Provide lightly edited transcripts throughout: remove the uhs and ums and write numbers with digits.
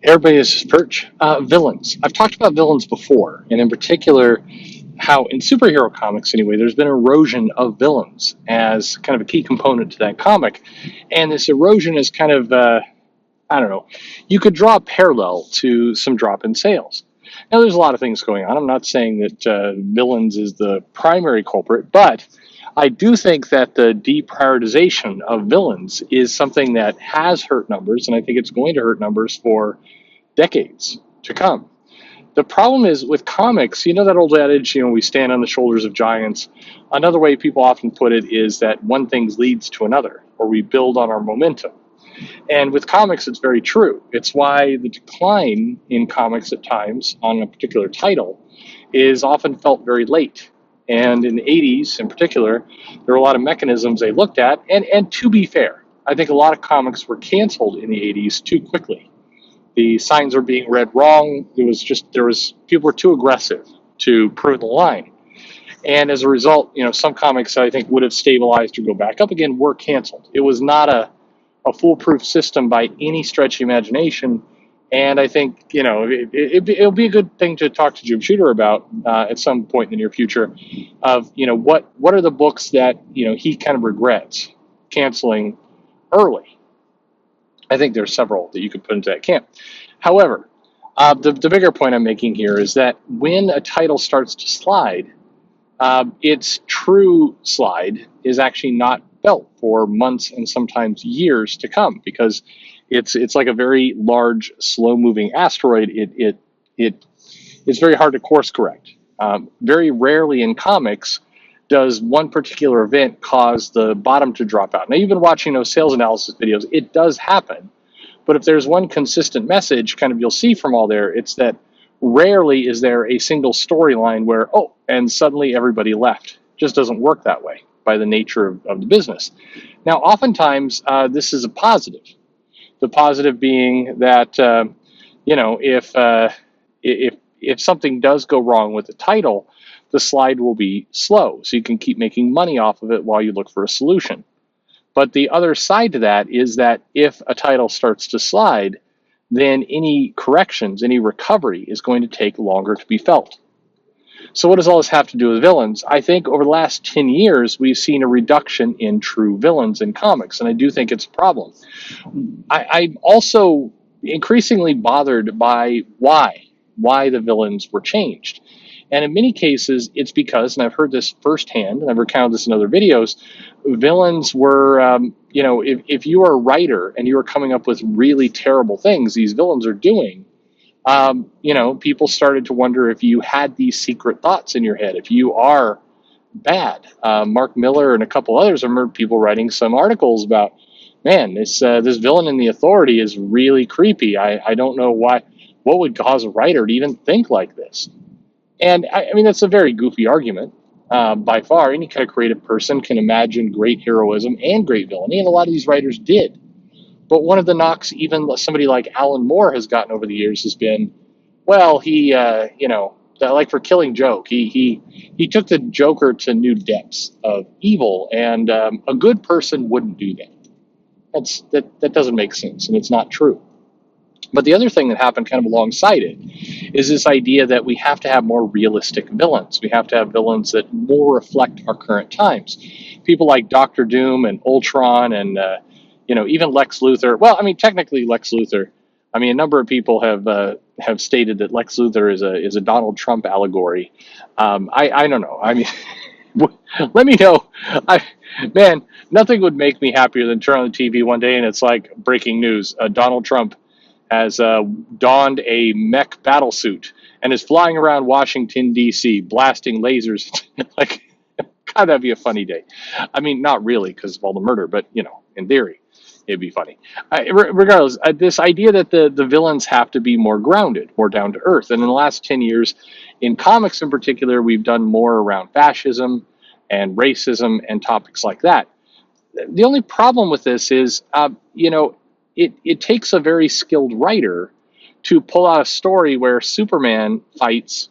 Everybody, this is Perch. Villains. I've talked about villains before, and in particular, how in superhero comics, anyway, there's been erosion of villains as kind of a key component to that comic. And this erosion is kind of, I don't know, you could draw a parallel to some drop in sales. Now, there's a lot of things going on. I'm not saying that villains is the primary culprit, but I do think that the deprioritization of villains is something that has hurt numbers, and I think it's going to hurt numbers for decades to come. The problem is with comics, you know that old adage, we stand on the shoulders of giants. Another way people often put it is that one thing leads to another, or we build on our momentum. And with comics, it's very true. It's why the decline in comics at times on a particular title is often felt very late. And in the 80s in particular, there were a lot of mechanisms they looked at. And to be fair, I think a lot of comics were canceled in the 80s too quickly. The signs were being read wrong. People were too aggressive to prune the line. And as a result, some comics I think would have stabilized or go back up again were canceled. It was not a foolproof system by any stretch of imagination. And I think, it'll be a good thing to talk to Jim Shooter about at some point in the near future of, what are the books that, he kind of regrets canceling early. I think there's several that you could put into that camp. However, the bigger point I'm making here is that when a title starts to slide, its true slide is actually not felt for months and sometimes years to come because it's like a very large, slow-moving asteroid. It's very hard to course correct. Very rarely in comics does one particular event cause the bottom to drop out. Now, you've been watching those sales analysis videos. It does happen. But if there's one consistent message, kind of you'll see from all there, it's that rarely is there a single storyline where, and suddenly everybody left. It just doesn't work that way by the nature of the business. Now, oftentimes, this is a positive. The positive being that, if something does go wrong with the title, the slide will be slow, so you can keep making money off of it while you look for a solution. But the other side to that is that if a title starts to slide, then any corrections, any recovery is going to take longer to be felt. So what does all this have to do with villains? I think over the last 10 years, we've seen a reduction in true villains in comics, and I do think it's a problem. I'm also increasingly bothered by why the villains were changed. And in many cases, it's because, and I've heard this firsthand, and I've recounted this in other videos, villains were, if you are a writer and you are coming up with really terrible things these villains are doing, people started to wonder if you had these secret thoughts in your head, if you are bad. Mark Miller and a couple others, I remember people writing some articles about, man, this villain in the Authority is really creepy. I don't know what would cause a writer to even think like this. And I mean, that's a very goofy argument. By far, any kind of creative person can imagine great heroism and great villainy, and a lot of these writers did. But one of the knocks even somebody like Alan Moore has gotten over the years has been, well, he, like for Killing Joke, he took the Joker to new depths of evil, and a good person wouldn't do that. That doesn't make sense, and it's not true. But the other thing that happened kind of alongside it is this idea that we have to have more realistic villains. We have to have villains that more reflect our current times. People like Doctor Doom and Ultron and, even Lex Luthor. Well, I mean, technically Lex Luthor. I mean, a number of people have stated that Lex Luthor is a Donald Trump allegory. I don't know. I mean, let me know. Man, nothing would make me happier than turn on the TV one day and it's like breaking news. Donald Trump has donned a mech battle suit and is flying around Washington, D.C., blasting lasers. Like, God, that'd be a funny day. I mean, not really because of all the murder, but, in theory, it'd be funny. Regardless, this idea that the villains have to be more grounded, more down to earth. And in the last 10 years, in comics in particular, we've done more around fascism and racism and topics like that. The only problem with this is, it takes a very skilled writer to pull out a story where Superman fights,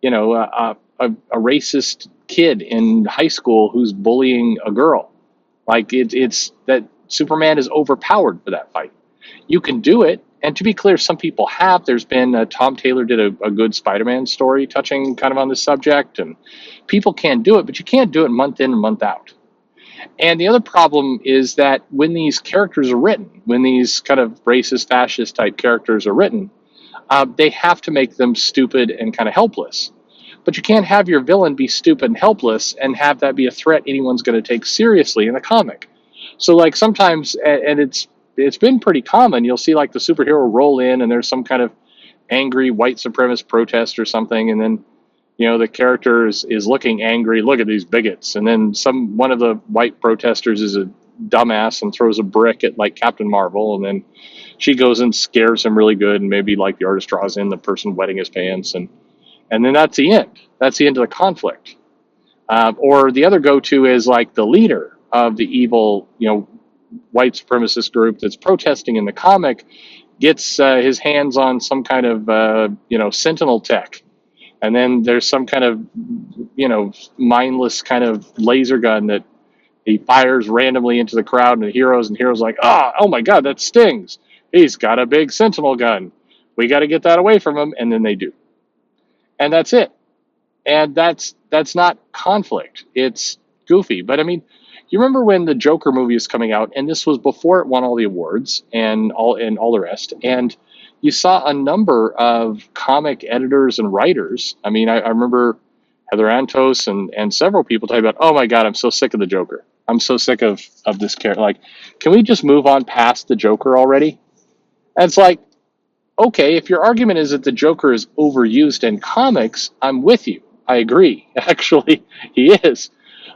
a racist kid in high school who's bullying a girl. Like it's that Superman is overpowered for that fight. You can do it. And to be clear, some people have. There's been Tom Taylor did a good Spider-Man story touching kind of on this subject, and people can do it, but you can't do it month in and month out. And the other problem is that when these characters are written, when these kind of racist, fascist type characters are written, they have to make them stupid and kind of helpless. But you can't have your villain be stupid and helpless and have that be a threat anyone's going to take seriously in a comic. So like sometimes, and it's been pretty common, you'll see like the superhero roll in and there's some kind of angry white supremacist protest or something, and then the character is looking angry. Look at these bigots, and then one of the white protesters is a dumbass and throws a brick at like Captain Marvel, and then she goes and scares him really good, and maybe like the artist draws in the person wetting his pants, and then that's the end. That's the end of the conflict. Or the other go-to is like the leader of the evil, white supremacist group that's protesting in the comic gets his hands on some kind of, sentinel tech. And then there's some kind of, mindless kind of laser gun that he fires randomly into the crowd and the heroes like, oh my God, that stings. He's got a big sentinel gun. We got to get that away from him. And then they do. And that's it. And that's not conflict. It's goofy. But I mean, you remember when the Joker movie is coming out, and this was before it won all the awards and all the rest, and you saw a number of comic editors and writers. I mean, I remember Heather Antos and several people talking about, oh my God, I'm so sick of the Joker. I'm so sick of this character. Like, can we just move on past the Joker already? And it's like, okay, if your argument is that the Joker is overused in comics, I'm with you. I agree. Actually, he is.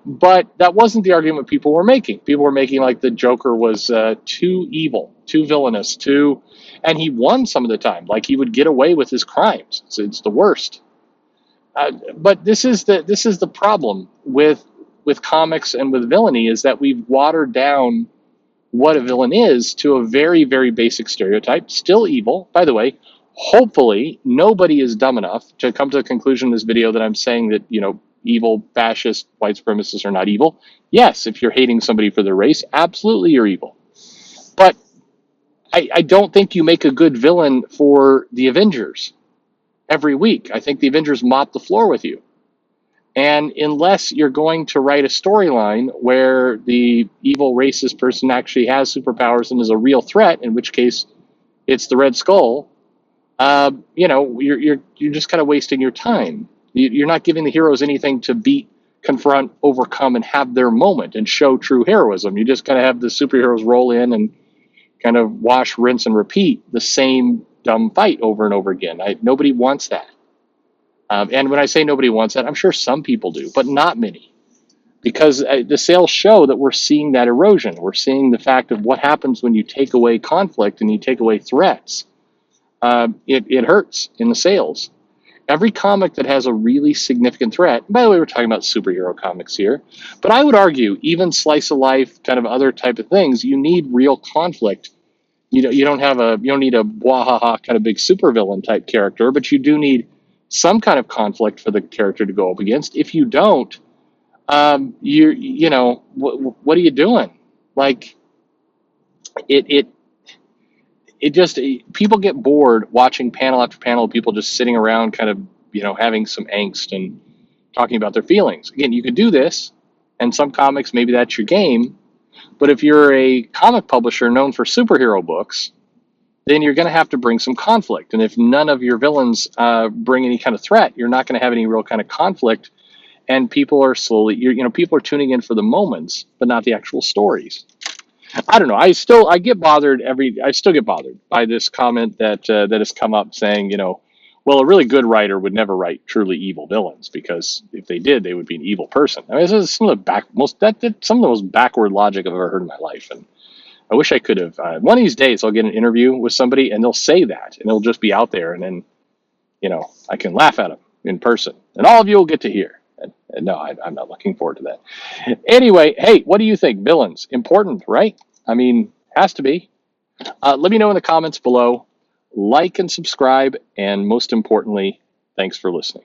But that wasn't the argument people were making. People were making like the Joker was too evil, too villainous, and he won some of the time. Like he would get away with his crimes. It's the worst. But this is the problem with comics and with villainy, is that we've watered down what a villain is to a very, very basic stereotype. Still evil, by the way. Hopefully, nobody is dumb enough to come to the conclusion in this video that I'm saying that, evil, fascist, white supremacists are not evil. Yes, if you're hating somebody for their race, absolutely you're evil. But I don't think you make a good villain for the Avengers every week. I think the Avengers mop the floor with you. And unless you're going to write a storyline where the evil racist person actually has superpowers and is a real threat, in which case it's the Red Skull, you're just kind of wasting your time. You're not giving the heroes anything to beat, confront, overcome, and have their moment and show true heroism. You just kind of have the superheroes roll in and kind of wash, rinse, and repeat the same dumb fight over and over again. Nobody wants that. And when I say nobody wants that, I'm sure some people do, but not many. Because the sales show that we're seeing that erosion. We're seeing the fact of what happens when you take away conflict and you take away threats. It hurts in the sales. Every comic that has a really significant threat, by the way, we're talking about superhero comics here, but I would argue even slice of life, kind of other type of things, you need real conflict. You don't need a wahaha kind of big supervillain type character, but you do need some kind of conflict for the character to go up against. If you don't, what are you doing? Like it just, people get bored watching panel after panel of people just sitting around kind of, having some angst and talking about their feelings. Again, you could do this, and some comics, maybe that's your game. But if you're a comic publisher known for superhero books, then you're going to have to bring some conflict. And if none of your villains bring any kind of threat, you're not going to have any real kind of conflict. And people are people are tuning in for the moments, but not the actual stories. I don't know. I still get bothered by this comment that has come up saying, well, a really good writer would never write truly evil villains, because if they did, they would be an evil person. I mean, this is some of the most backward logic I've ever heard in my life, and I wish I could have. One of these days, I'll get an interview with somebody, and they'll say that, and it'll just be out there, and then, I can laugh at them in person, and all of you will get to hear. And no, I'm not looking forward to that. Anyway, hey, what do you think? Villains, important, right? I mean, has to be. Let me know in the comments below. Like and subscribe, and most importantly, thanks for listening.